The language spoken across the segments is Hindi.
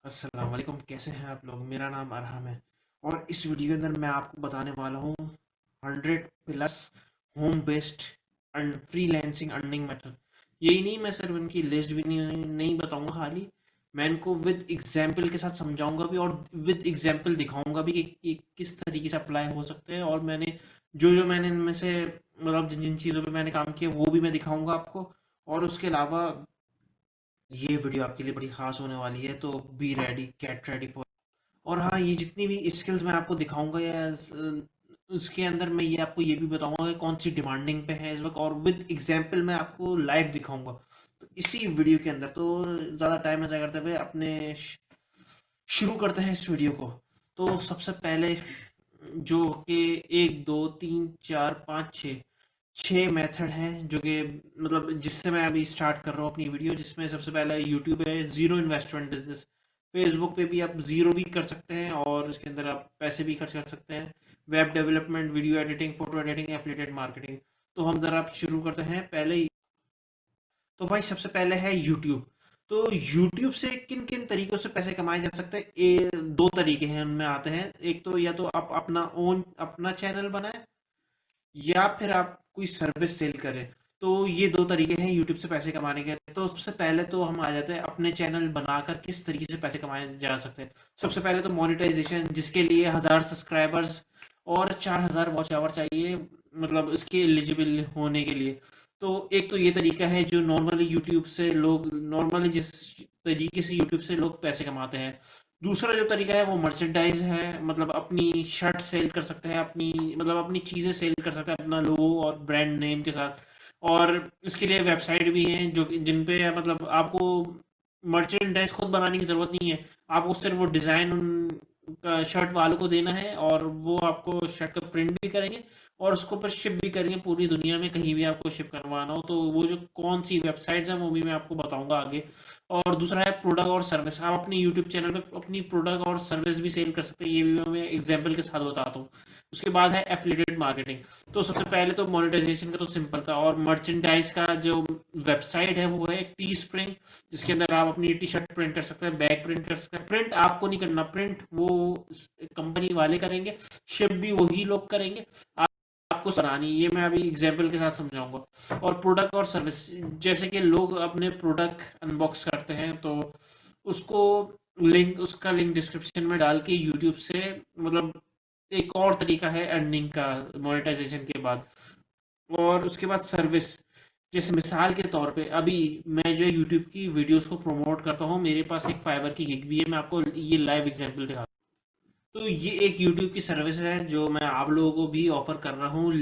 अस्सलाम वालेकुम, कैसे हैं आप लोग? मेरा नाम अरहम है और इस वीडियो के अंदर मैं आपको बताने वाला हूँ 100 plus home based freelancing earning method. यही नहीं, मैं सिर्फ इनकी लिस्ट भी नहीं बताऊंगा, खाली मैं इनको विद एग्जाम्पल के साथ समझाऊंगा भी और विद एग्जाम्पल दिखाऊंगा भी कि किस तरीके से अप्लाई हो सकते हैं। और मैंने इनमें से मतलब जिन जिन चीज़ों पे मैंने काम किया वो भी मैं दिखाऊंगा आपको। और उसके अलावा ये वीडियो आपके लिए बड़ी खास होने वाली है, तो be ready, get ready for. और हाँ, ये जितनी भी स्किल्स मैं आपको दिखाऊंगा उसके अंदर मैं ये आपको ये भी बताऊंगा कि कौन सी डिमांडिंग पे है इस वक्त, और विद एग्जाम्पल मैं आपको लाइव दिखाऊंगा। तो इसी वीडियो के अंदर तो ज़्यादा टाइम ना ज़ाया करते हुए शुरू करते हैं इस वीडियो को। तो सबसे पहले जो कि एक दो तीन चार पाँच छः छः मेथड हैं जो कि मतलब जिससे मैं अभी स्टार्ट कर रहा हूँ अपनी वीडियो, जिसमें सबसे पहला यूट्यूब है, ज़ीरो इन्वेस्टमेंट बिजनेस। फेसबुक पे भी आप ज़ीरो भी कर सकते हैं और इसके अंदर आप पैसे भी खर्च कर सकते हैं। Web development, video editing, photo editing, affiliated marketing. तो हम ज़रा आप शुरू करते हैं पहले। तो भाई सबसे पहले है यूट्यूब। तो यूट्यूब से किन किन तरीकों से पैसे कमाए जा सकते हैं, दो तरीके हैं उनमें आते हैं। एक तो या तो आप अपना चैनल बनाएं या फिर आप कोई सर्विस सेल करें। तो ये दो तरीके हैं यूट्यूब से पैसे कमाने के। तो सबसे पहले तो हम आ जाते हैं अपने चैनल बनाकर किस तरीके से पैसे कमाए जा सकते हैं। सबसे पहले तो मोनेटाइजेशन, जिसके लिए 1000 सब्सक्राइबर्स और 4000 वॉच आवर चाहिए, मतलब इसके एलिजिबल होने के लिए। तो एक तो ये तरीका है जो नॉर्मली जिस तरीके से यूट्यूब से लोग पैसे कमाते हैं। दूसरा जो तरीका है वो मर्चेंडाइज है, मतलब अपनी शर्ट सेल कर सकते हैं, अपनी चीज़ें सेल कर सकते हैं अपना लोगो और ब्रांड नेम के साथ। और इसके लिए वेबसाइट भी हैं जो जिन पे मतलब आपको मर्चेंडाइज खुद बनाने की ज़रूरत नहीं है। आपको सिर्फ वो डिज़ाइन उन शर्ट वालों को देना है और वो आपको शर्ट का प्रिंट भी करेंगे और उसको पर शिप भी करेंगे पूरी दुनिया में, कहीं भी आपको शिप करवाना हो। तो वो जो कौन सी वेबसाइट्स हैं वो भी मैं आपको बताऊंगा आगे। और दूसरा है प्रोडक्ट और सर्विस। आप अपने यूट्यूब चैनल पे अपनी प्रोडक्ट और सर्विस भी सेल कर सकते हैं, ये भी मैं एग्जाम्पल के साथ बताता हूँ। उसके बाद है एफिलिएटेड मार्केटिंग। तो सबसे पहले तो मोनेटाइजेशन का तो सिंपल था, और मर्चेंडाइज का जो वेबसाइट है वो है टी स्प्रिंग, जिसके अंदर आप अपनी टी शर्ट प्रिंट कर सकते हैं, बैग प्रिंट कर सकते हैं। प्रिंट आपको नहीं करना, प्रिंट वो कंपनी वाले करेंगे, शिप भी वही लोग करेंगे। आपको बनानी, ये मैं अभी एग्जाम्पल के साथ समझाऊंगा। और प्रोडक्ट और सर्विस, जैसे कि लोग अपने प्रोडक्ट अनबॉक्स करते हैं तो उसको उसका लिंक डिस्क्रिप्शन में डाल के यूट्यूब से, मतलब एक और तरीका है अर्निंग का मोनेटाइजेशन के बाद। और उसके बाद सर्विस, जैसे मिसाल के तौर पे अभी मैं जो यूट्यूब की वीडियोस को प्रमोट करता हूँ, मेरे पास एक फाइबर की गिग भी है, मैं आपको ये लाइव एग्जांपल दिखा। तो ये एक यूट्यूब की सर्विस है जो मैं आप लोगों को भी ऑफर कर रहा हूँ।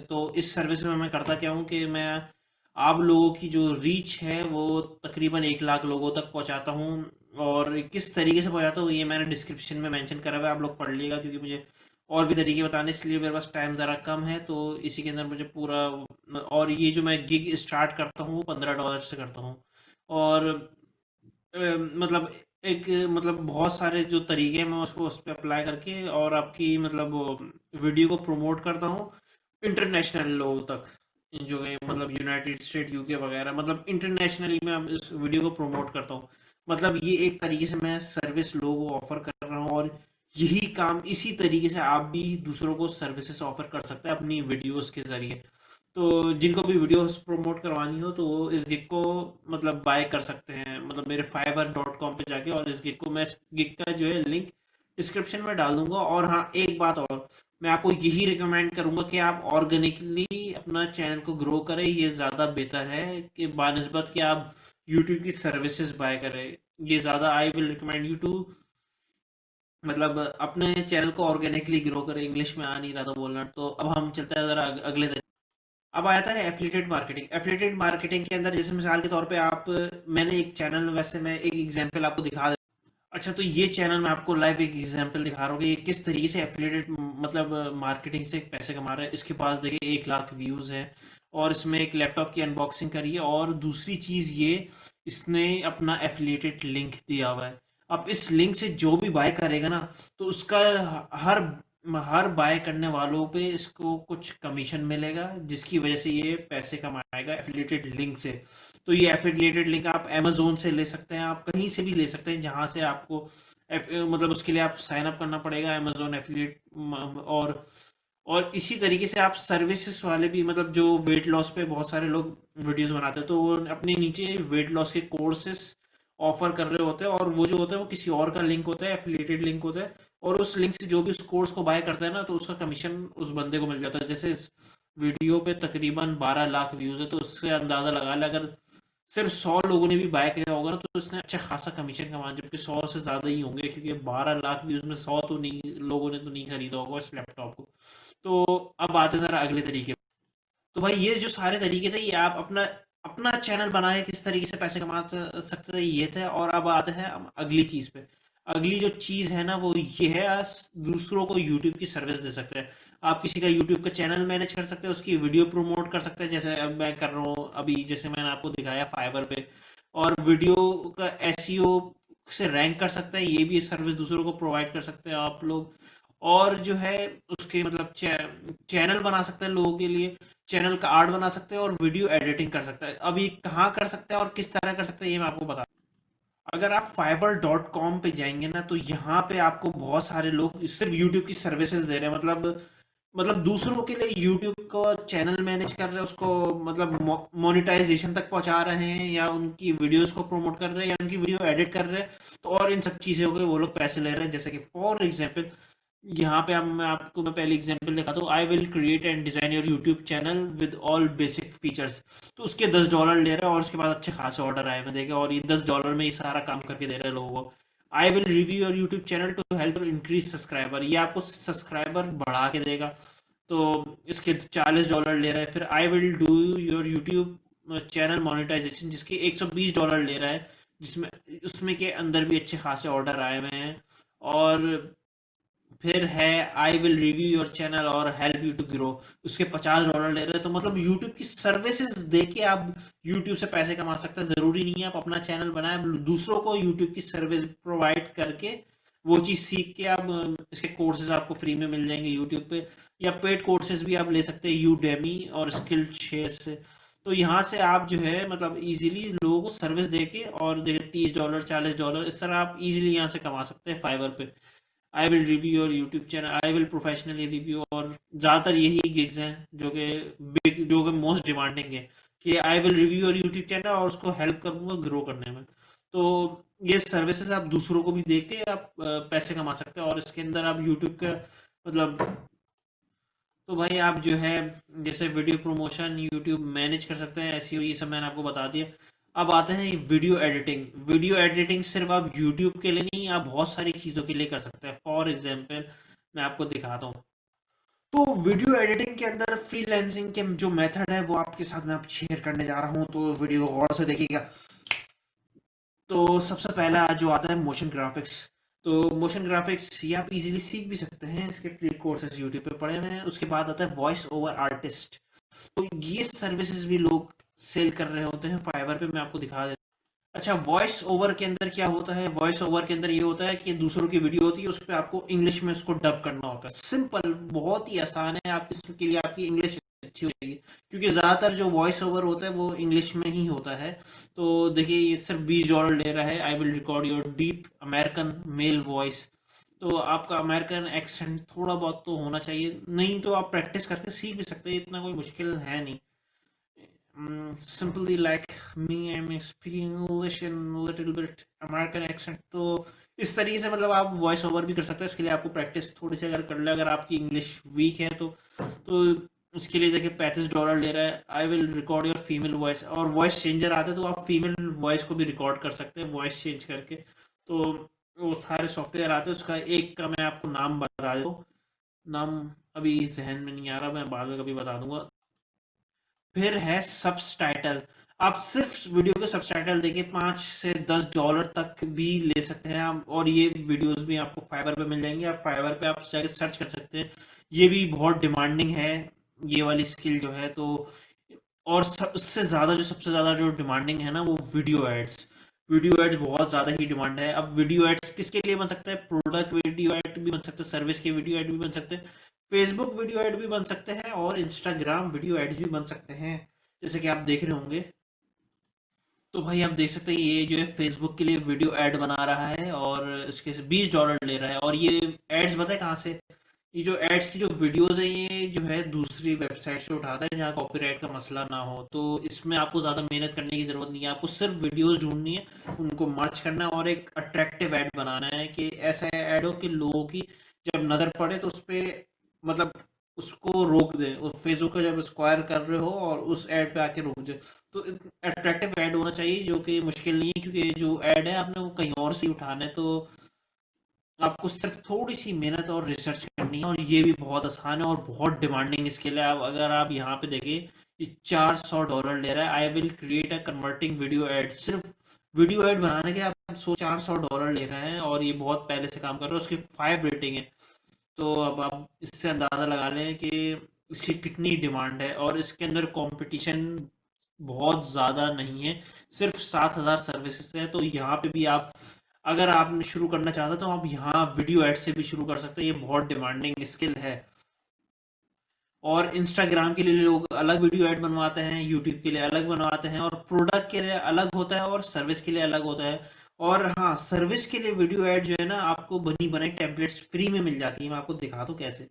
तो इस सर्विस में मैं करता क्या हूँ कि मैं आप लोगों की जो रीच है वो तकरीबन 1 लाख लोगों तक पहुँचाता हूँ। और किस तरीके से पहुँचाता हूँ ये मैंने डिस्क्रिप्शन में मेंशन करा हुआ है, आप लोग पढ़ लीजिएगा, क्योंकि मुझे और भी तरीके बताने, इसलिए मेरे पास टाइम ज़रा कम है, तो इसी के अंदर मुझे पूरा। और ये जो मैं गिग स्टार्ट करता हूँ वो $15 से करता हूँ। और मतलब एक मतलब बहुत सारे जो तरीके हैं मैं उसको उस पर अप्लाई करके और आपकी मतलब वीडियो को प्रमोट करता हूँ इंटरनेशनल लोगों तक, जो है मतलब यूनाइटेड स्टेट, यूके वगैरह, मतलब इंटरनेशनली मैं अब इस वीडियो को प्रमोट करता हूँ। मतलब ये एक तरीके से मैं सर्विस लोगों को ऑफर कर रहा हूँ। और यही काम इसी तरीके से आप भी दूसरों को सर्विसेज ऑफर कर सकते हैं अपनी वीडियोस के जरिए। तो जिनको भी वीडियोस प्रमोट करवानी हो तो वो इस गिग को मतलब बाय कर सकते हैं, मतलब मेरे fiverr.com पे जाके। और इस गिग को मैं, इस गिग का जो है लिंक डिस्क्रिप्शन में डाल दूंगा। और हाँ, एक बात और, मैं आपको यही रिकमेंड करूंगा कि आप ऑर्गेनिकली अपना चैनल को ग्रो करें, ये ज़्यादा बेहतर है कि बानिस्बत कि आप यूट्यूब की सर्विसेज बाय करें। ये ज़्यादा I will recommend you to, मतलब अपने चैनल को ऑर्गेनिकली ग्रो करें। इंग्लिश में आ नहीं रहा था बोलना, तो अब हम चलते हैं ज़रा अगले। अब आता है एफिलिएटेड मार्केटिंग। एफिलिएटेड मार्केटिंग के अंदर जैसे मिसाल के तौर पे आप, मैंने एक चैनल, वैसे मैं एक एग्जांपल आपको दिखा। अच्छा, तो ये चैनल मैं आपको लाइव एक एग्जांपल दिखा रहा हूँ कि ये किस तरीके से एफिलिएटेड मतलब मार्केटिंग से पैसे कमा रहा है। इसके पास देखिए 1 लाख व्यूज हैं और इसमें एक लैपटॉप की अनबॉक्सिंग करी है। और दूसरी चीज ये, इसने अपना एफिलिएटेड लिंक दिया हुआ है। अब इस लिंक से जो भी बाय करेगा ना, तो उसका हर हर बाय करने वालों पे इसको कुछ कमीशन मिलेगा, जिसकी वजह से ये पैसे कमाएगा एफिलिएटेड लिंक से। तो ये एफिलिएटेड लिंक आप अमेजोन से ले सकते हैं, आप कहीं से भी ले सकते हैं जहां से आपको मतलब उसके लिए आप साइन अप करना पड़ेगा अमेजोन एफिलिएट। और इसी तरीके से आप सर्विसेज वाले भी, मतलब जो वेट लॉस पे बहुत सारे लोग वीडियोस बनाते हैं, तो वो अपने नीचे वेट लॉस के कोर्सेज ऑफर कर रहे होते हैं, और वो जो होता है वो किसी और का लिंक होता है, एफिलिएटेड लिंक होता है। और उस लिंक से जो भी उस कोर्स को बाय करता है ना, तो उसका कमीशन उस बंदे को मिल जाता है। जैसे इस वीडियो पे तकरीबन 12 लाख व्यूज है, तो उससे अंदाजा लगा ले, अगर सिर्फ 100 लोगों ने भी बाय किया होगा ना, तो उसने अच्छा खासा कमीशन कमाया, जबकि 100 से ज्यादा ही होंगे, क्योंकि 12 लाख व्यूज में 100 तो नहीं, लोगों ने तो नहीं खरीदा होगा इस लैपटॉप को। तो अब आते हैं जरा अगले तरीके। तो भाई ये जो सारे तरीके थे, ये आप अपना अपना चैनल बना के किस तरीके से पैसे कमा सकते थे, ये थे। और अब आते हैं हम अगली चीज पे। अगली जो चीज है ना, वो ये है, आज दूसरों को यूट्यूब की सर्विस दे सकते हैं। आप किसी का यूट्यूब का चैनल मैनेज कर सकते हैं, उसकी वीडियो प्रमोट कर सकते हैं, जैसे अब मैं कर रहा हूँ अभी, जैसे मैंने आपको दिखाया फाइवर पे। और वीडियो का एसईओ से रैंक कर सकते हैं, ये भी सर्विस दूसरों को प्रोवाइड कर सकते हैं आप लोग। और जो है उसके मतलब चैनल बना सकते हैं लोगों के लिए, चैनल का आर्ट बना सकते हैं, और वीडियो एडिटिंग कर सकते हैं। अभी कहाँ कर सकते हैं और किस तरह कर सकते हैं, ये मैं आपको बता। अगर आप fiverr.com पे जाएंगे ना, तो यहाँ पे आपको बहुत सारे लोग सिर्फ यूट्यूब की सर्विसेज दे रहे हैं, मतलब दूसरों के लिए यूट्यूब को चैनल मैनेज कर रहे हैं, उसको मतलब मोनेटाइजेशन तक पहुंचा रहे हैं, या उनकी वीडियोस को प्रमोट कर रहे हैं, या उनकी वीडियो एडिट कर रहे हैं। तो और इन सब चीज़ों के वो लोग पैसे ले रहे हैं, जैसे कि फॉर एग्जांपल यहाँ पे मैं पहले एग्जांपल दिखाता हूँ। I will create and design your YouTube channel with all basic features. तो उसके $10 ले रहा है, और उसके बाद अच्छे खासे ऑर्डर आए मैं देखे, और ये $10 में ही सारा काम करके दे रहा है लोगों को। I will review your YouTube channel to help increase subscriber, ये आपको सब्सक्राइबर बढ़ा के देगा। तो इसके $40 ले रहा है। फिर I will do your YouTube channel monetization, जिसके $120 ले रहा है, जिसमें उसमें के अंदर भी अच्छे खासे ऑर्डर आए हुए हैं। और फिर है आई विल रिव्यू योर चैनल और हेल्प यू टू ग्रो, उसके $50 ले रहे हैं। तो मतलब यूट्यूब की सर्विसेज दे के आप यूट्यूब से पैसे कमा सकते हैं। जरूरी नहीं है आप अपना चैनल बनाए, दूसरों को यूट्यूब की सर्विस प्रोवाइड करके वो चीज़ सीख के आप इसके कोर्सेज आपको फ्री में मिल जाएंगे यूट्यूब पे। या पेड कोर्सेज भी आप ले सकते हैं यूडेमी और स्किल शेयर से। तो यहाँ से आप जो है मतलब इजीली लोगों को सर्विस दे के, और देखिए $30 $40 इस तरह आप इजीली यहाँ से कमा सकते हैं फाइवर पे। आई will review your YouTube channel, I will professionally review. और ज़्यादातर यही गिग्स हैं जो कि मोस्ट डिमांडिंग है, कि आई will review your YouTube channel और उसको हेल्प करूँगा ग्रो करने में। तो ये सर्विसेज आप दूसरों को भी दे के आप पैसे कमा सकते हैं। और इसके अंदर आप यूट्यूब का मतलब, तो भाई आप जो है जैसे वीडियो प्रमोशन यूट्यूब मैनेज कर सकते हैं, ऐसी ये सब मैंने आपको बता दिया। अब आते हैं वीडियो एडिटिंग। वीडियो एडिटिंग सिर्फ आप यूट्यूब के लिए नहीं, आप बहुत सारी चीज़ों के लिए कर सकते हैं। फॉर एग्जांपल मैं आपको दिखाता हूँ। तो वीडियो एडिटिंग के अंदर फ्रीलांसिंग के जो मेथड है, वो आपके साथ मैं आप शेयर करने जा रहा हूँ, तो वीडियो को गौर से देखिएगा। तो सबसे पहला जो आता है मोशन ग्राफिक्स। तो मोशन ग्राफिक्स ये आप इजीली सीख भी सकते हैं, इसके फ्री कोर्सेज यूट्यूब पे पड़े हुए हैं। उसके बाद आता है वॉइस ओवर आर्टिस्ट। तो ये सर्विसेज भी लोग सेल कर रहे होते हैं फाइवर पे, मैं आपको दिखा देता हूँ। अच्छा, वॉइस ओवर के अंदर क्या होता है? वॉइस ओवर के अंदर ये होता है कि दूसरों की वीडियो होती है, उस पर आपको इंग्लिश में उसको डब करना होता है। सिंपल, बहुत ही आसान है। आप इसके लिए आपकी इंग्लिश अच्छी हो जाएगी, क्योंकि ज़्यादातर जो वॉइस ओवर होता है वो इंग्लिश में ही होता है। तो देखिए ये सिर्फ $20 ले रहा है। I will record your deep American male voice. तो आपका अमेरिकन एक्सेंट थोड़ा बहुत तो होना चाहिए, नहीं तो आप प्रैक्टिस करके सीख भी सकते हैं, इतना कोई मुश्किल है नहीं। Simply like me, I'm speaking English in little bit American accent। तो इस तरीके से मतलब आप वॉइस ओवर भी कर सकते हैं। इसके लिए आपको प्रैक्टिस थोड़ी सी अगर कर ले, अगर आपकी इंग्लिश वीक है तो इसके लिए देखिए $35 ले रहा है। I will record your female voice. और वॉइस चेंजर आते हैं, तो आप फीमेल वॉइस को भी रिकॉर्ड कर सकते हैं वॉइस चेंज करके। तो वो सारे सॉफ्टवेयर आते हैं, उसका एक का मैं आपको नाम बता दूँ। नाम अभी जहन में नहीं आ रहा, मैं बाद में कभी बता दूंगा। फिर है सब्सटाइटल। आप सिर्फ वीडियो के सब्सटाइटल देके $5 से $10 तक भी ले सकते हैं आप। और ये वीडियोस भी आपको फाइवर पे मिल जाएंगे, आप फाइवर पे आप जाके सर्च कर सकते हैं। ये भी बहुत डिमांडिंग है, ये वाली स्किल जो है। तो और उससे ज़्यादा जो सबसे ज़्यादा जो डिमांडिंग है ना, वो वीडियो एड्स। वीडियो एड्स बहुत ज़्यादा ही डिमांड है। अब वीडियो एड्स किसके लिए बन सकता है? प्रोडक्ट वीडियो एड भी बन सकते हैं, सर्विस के वीडियो एड भी बन सकते हैं, फेसबुक वीडियो एड भी बन सकते हैं और इंस्टाग्राम वीडियो एड्स भी बन सकते हैं, जैसे कि आप देख रहे होंगे। तो भाई आप देख सकते हैं ये जो है फेसबुक के लिए वीडियो ऐड बना रहा है और इसके से $20 ले रहा है। और ये एड्स पता है कहाँ से? ये जो एड्स की जो वीडियोस है ये जो है दूसरी वेबसाइट से उठाता है जहाँ कॉपीराइट का मसला ना हो। तो इसमें आपको ज़्यादा मेहनत करने की ज़रूरत नहीं है, आपको सिर्फ वीडियोस ढूंढनी है, उनको मर्ज करना है और एक अट्रैक्टिव ऐड बनाना है कि ऐसा ऐड हो कि लोगों की जब नज़र पड़े तो उस पे मतलब उसको रोक दें, उस फेसबुक का जब स्क्वायर कर रहे हो और उस ऐड पे आके रोक दे। तो अट्रैक्टिव ऐड होना चाहिए जो कि मुश्किल नहीं है, क्योंकि जो ऐड है आपने वो कहीं और से ही उठाना है। तो आपको सिर्फ थोड़ी सी मेहनत और रिसर्च करनी है और ये भी बहुत आसान है और बहुत डिमांडिंग स्किल है। अब अगर आप यहाँ पे देखिए ये $400 ले रहा है। I will create a converting video add. सिर्फ वीडियो एड बनाने के आप $400 ले रहे हैं और ये बहुत पहले से काम कर रहे हैं, उसकी 5 रेटिंग है। तो अब आप इससे अंदाज़ा लगा लें कि इसकी कितनी डिमांड है और इसके अंदर कंपटीशन बहुत ज़्यादा नहीं है, सिर्फ 7,000 सर्विसेज है। तो यहाँ पे भी आप अगर आप शुरू करना चाहते हैं तो आप यहाँ वीडियो एड से भी शुरू कर सकते हैं, ये बहुत डिमांडिंग स्किल है। और इंस्टाग्राम के लिए लोग अलग वीडियो ऐड बनवाते हैं, यूट्यूब के लिए अलग बनवाते हैं और प्रोडक्ट के लिए अलग होता है और सर्विस के लिए अलग होता है। और हाँ, सर्विस के लिए वीडियो ऐड जो है ना आपको बनी बनाई टेम्पलेट्स फ्री में मिल जाती है। मैं आपको दिखा दूँ कैसे।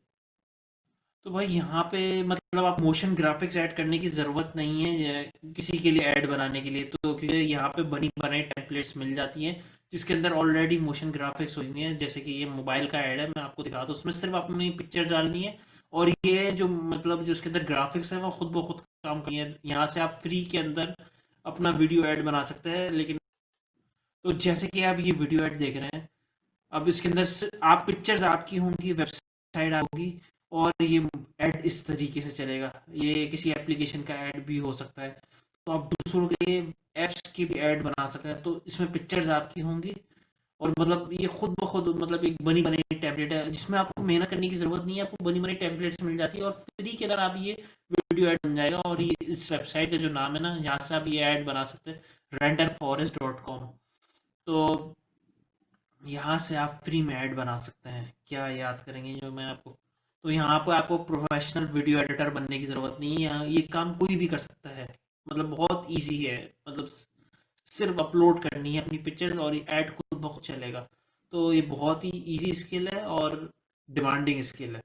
तो भाई यहाँ पे मतलब आप मोशन ग्राफिक्स ऐड करने की ज़रूरत नहीं है किसी के लिए ऐड बनाने के लिए, तो क्योंकि यहाँ पे बनी बनाई टेम्पलेट्स मिल जाती हैं जिसके अंदर ऑलरेडी मोशन ग्राफिक्स हुई हुई हैं। जैसे कि ये मोबाइल का ऐड है, मैं आपको दिखाता हूँ। उसमें सिर्फ अपनी पिक्चर डालनी है और ये जो मतलब जो इसके अंदर ग्राफिक्स है वो खुद ब खुद काम करनी है। यहाँ से आप फ्री के अंदर अपना वीडियो ऐड बना सकते हैं। लेकिन तो जैसे कि आप ये वीडियो ऐड देख रहे हैं, अब इसके अंदर आप पिक्चर्स आपकी होंगी, वेबसाइट होगी और ये ऐड इस तरीके से चलेगा। ये किसी एप्लीकेशन का ऐड भी हो सकता है, तो आप दूसरों के लिए ऐप्स की भी ऐड बना सकते हैं। तो इसमें पिक्चर्स आपकी होंगी और मतलब ये खुद ब खुद मतलब एक बनी बनाई टेम्पलेट है जिसमें आपको मेहनत करने की ज़रूरत नहीं है, आपको बनी बनाई टेम्पलेट्स मिल जाती है और फ्री के अंदर आप ये वीडियो ऐड बन जाएगा। और ये इस वेबसाइट का जो नाम है ना, यहाँ से आप ये ऐड बना सकते हैं, renderforest.com। तो यहाँ से आप फ्री में ऐड बना सकते हैं। क्या याद करेंगे जो मैं आपको, तो यहाँ पर आपको प्रोफेशनल वीडियो एडिटर बनने की ज़रूरत नहीं है, यहाँ ये काम कोई भी कर सकता है। मतलब बहुत इजी है, मतलब सिर्फ अपलोड करनी है अपनी पिक्चर्स और ये ऐड खुद ब खुद चलेगा। तो ये बहुत ही इजी स्किल है और डिमांडिंग स्किल है।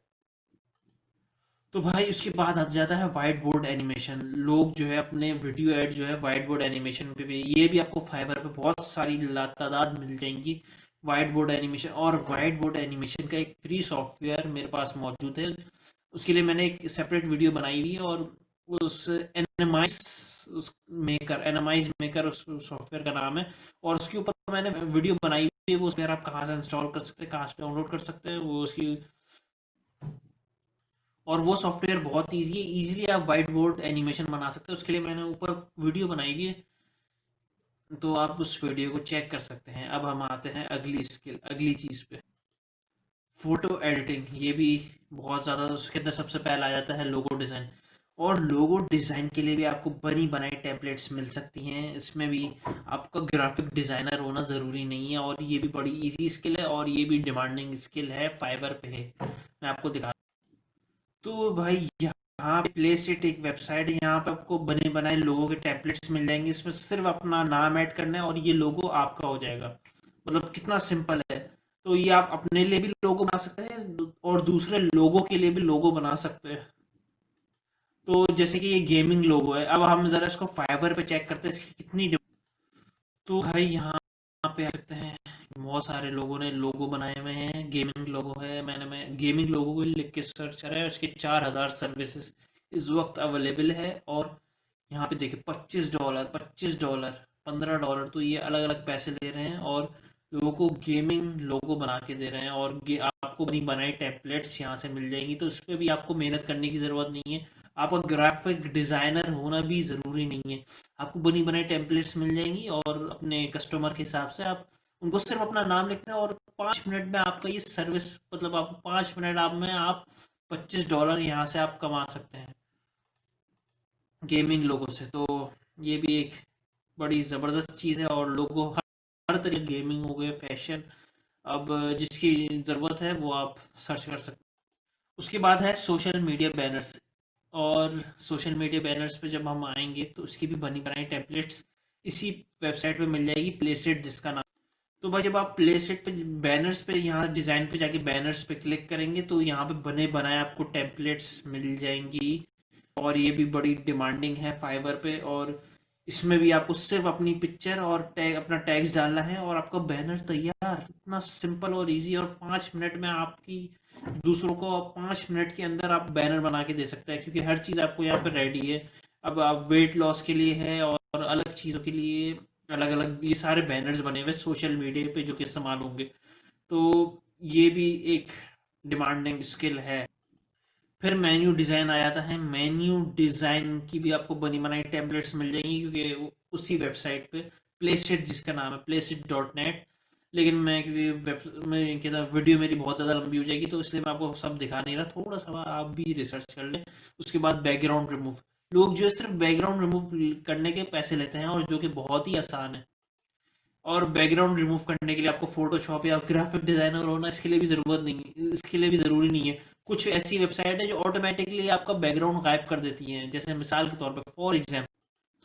तो भाई उसके बाद आ जाता है वाइट बोर्ड एनिमेशन। लोग जो है अपने वीडियो ऐड जो है वाइट बोर्ड एनिमेशन पे भी, ये भी आपको फाइवर पे बहुत सारी तादाद मिल जाएंगी वाइट बोर्ड एनिमेशन। और वाइट बोर्ड एनिमेशन का एक फ्री सॉफ्टवेयर मेरे पास मौजूद है, उसके लिए मैंने एक सेपरेट वीडियो बनाई हुई है। और उस एनिमाइज उस मेकर एनिमाइज मेकर उस सॉफ्टवेयर का नाम है और उसके ऊपर मैंने वीडियो बनाई हुई है। वो उसमें आप कहाँ से इंस्टॉल कर सकते हैं, कहाँ से डाउनलोड कर सकते हैं वो उसकी। और वो सॉफ्टवेयर बहुत ईजी है, ईजिली आप वाइट बोर्ड एनिमेशन बना सकते हैं। उसके लिए मैंने ऊपर वीडियो बनाई हुई है, तो आप उस वीडियो को चेक कर सकते हैं। अब हम आते हैं अगली स्किल, अगली चीज़ पे, फोटो एडिटिंग। ये भी बहुत ज़्यादा, उसके अंदर सबसे पहला आ जाता है लोगो डिज़ाइन। और लोगो डिज़ाइन के लिए भी आपको बनी बनाई टेम्पलेट्स मिल सकती हैं। इसमें भी आपका ग्राफिक डिज़ाइनर होना ज़रूरी नहीं है और ये भी बड़ी इजी स्किल है और ये भी डिमांडिंग स्किल है, फाइबर पे है। मैं आपको दिखा, तो भाई यहाँ पे प्लेसिट एक वेबसाइट है, यहाँ पे आपको बने बनाए लोगों के टेम्पलेट्स मिल जाएंगे। इसमें सिर्फ अपना नाम ऐड करना है और ये लोगो आपका हो जाएगा। मतलब कितना सिंपल है। तो ये आप अपने लिए भी लोगो बना सकते हैं और दूसरे लोगों के लिए भी लोगो बना सकते हैं। तो जैसे कि ये गेमिंग लोगो है, अब हम जरा इसको फाइवर पे चेक करते हैं इसकी कितनी तो भाई यहाँ पे आ सकते हैं। बहुत सारे लोगों ने लोगो बनाए हुए हैं, गेमिंग लोगो है। मैं गेमिंग लोगो को लिख के सर्च करा है, उसके 4,000 सर्विसेज इस वक्त अवेलेबल है। और यहाँ पे देखिए $25, $25, $15, तो ये अलग अलग पैसे ले रहे हैं और लोगों को गेमिंग लोगो बना के दे रहे हैं। और आपको बनी बनाई टेम्पलेट्स यहाँ से मिल जाएंगी, तो इस पर भी आपको मेहनत करने की ज़रूरत नहीं है। आपका ग्राफिक डिज़ाइनर होना भी ज़रूरी नहीं है, आपको बनी बनाई टेम्पलेट्स मिल जाएंगी और अपने कस्टमर के हिसाब से आप उनको सिर्फ अपना नाम लिखना है और 5 मिनट में आपका ये सर्विस, मतलब आप 5 मिनट आप में आप $25 यहाँ से आप कमा सकते हैं गेमिंग लोगों से। तो ये भी एक बड़ी ज़बरदस्त चीज़ है और लोगों हर तरह गेमिंग हो गए, फैशन, अब जिसकी ज़रूरत है वो आप सर्च कर सकते हैं। उसके बाद है सोशल मीडिया बैनर्स। और सोशल मीडिया बैनर्स पे जब हम आएंगे तो उसकी भी बनी बनाई टेम्पलेट्स इसी वेबसाइट पे मिल जाएगी, प्लेसेट जिसका नाम। तो भाई जब आप प्लेसेट पे बैनर्स पे यहाँ डिज़ाइन पे जाके बैनर्स पे क्लिक करेंगे तो यहाँ पे बने बनाए आपको टेम्पलेट्स मिल जाएंगी। और ये भी बड़ी डिमांडिंग है फाइवर पे। और इसमें भी आपको सिर्फ अपनी पिक्चर और टैग, अपना टैग्स डालना है और आपका बैनर तैयार। इतना सिंपल और इजी, और 5 मिनट में आपकी दूसरों को 5 मिनट के अंदर आप बैनर बना के दे सकते हैं, क्योंकि हर चीज़ आपको यहाँ पे रेडी है। अब आप वेट लॉस के लिए है और अलग चीज़ों के लिए अलग अलग ये सारे बैनर्स बने हुए सोशल मीडिया पे जो कि इस्तेमाल होंगे। तो ये भी एक डिमांडिंग स्किल है। फिर मेन्यू डिज़ाइन आ जाता है। मेन्यू डिज़ाइन की भी आपको बनी बनाई टेम्पलेट्स मिल जाएंगी, क्योंकि उसी वेबसाइट पे प्लेसेट जिसका नाम है placeit.net। लेकिन मैं क्योंकि वेब में क्या था, वीडियो मेरी बहुत ज़्यादा लंबी हो जाएगी तो इसलिए मैं आपको सब दिखा नहीं रहा। थोड़ा सा आप भी रिसर्च कर लें। उसके बाद बैकग्राउंड रिमूव। लोग जो है सिर्फ बैकग्राउंड रिमूव करने के पैसे लेते हैं, और जो कि बहुत ही आसान है। और बैकग्राउंड रिमूव करने के लिए आपको फोटोशॉप या ग्राफिक डिजाइनर होना इसके लिए भी ज़रूरत नहीं है, इसके लिए भी ज़रूरी नहीं है। कुछ ऐसी वेबसाइट है जो ऑटोमेटिकली आपका बैकग्राउंड गायब कर देती हैं, जैसे मिसाल के तौर पे फॉर एग्जाम्पल।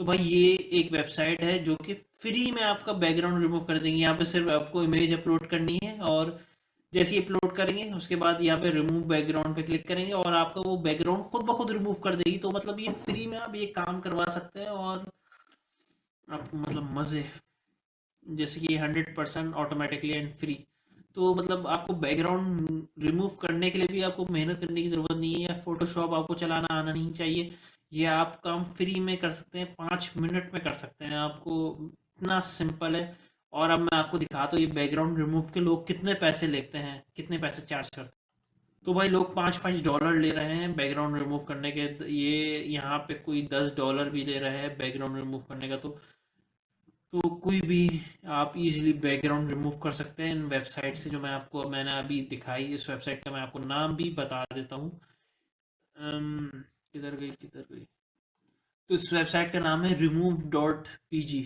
तो भाई ये एक वेबसाइट है जो कि फ्री में आपका बैकग्राउंड रिमूव कर देंगे। यहाँ पे सिर्फ आपको इमेज अपलोड करनी है, और जैसे ही अपलोड करेंगे उसके बाद यहाँ पे रिमूव बैकग्राउंड पे क्लिक करेंगे और आपका वो बैकग्राउंड खुद ब खुद रिमूव कर देगी। तो मतलब ये फ्री में आप ये काम करवा सकते हैं, और आप मतलब मज़े, जैसे कि 100% ऑटोमेटिकली एंड फ्री। तो मतलब आपको बैकग्राउंड रिमूव करने के लिए भी आपको मेहनत करने की ज़रूरत नहीं है, या फोटोशॉप आपको चलाना आना नहीं चाहिए। ये आप काम फ्री में कर सकते हैं, 5 मिनट में कर सकते हैं। आपको इतना सिंपल है। और अब मैं आपको दिखाता हूँ ये बैकग्राउंड रिमूव के लोग कितने पैसे लेते हैं, कितने पैसे चार्ज करते हैं। तो भाई लोग $5-5 ले रहे हैं बैकग्राउंड रिमूव करने के। ये यहाँ पे कोई $10 भी ले रहे हैं बैकग्राउंड रिमूव करने का। तो कोई भी आप इजीली बैकग्राउंड रिमूव कर सकते हैं इन वेबसाइट से, जो मैंने अभी दिखाई। इस वेबसाइट का मैं आपको नाम भी बता देता हूँ। किधर गई। तो इस वेबसाइट का नाम है remove.pg।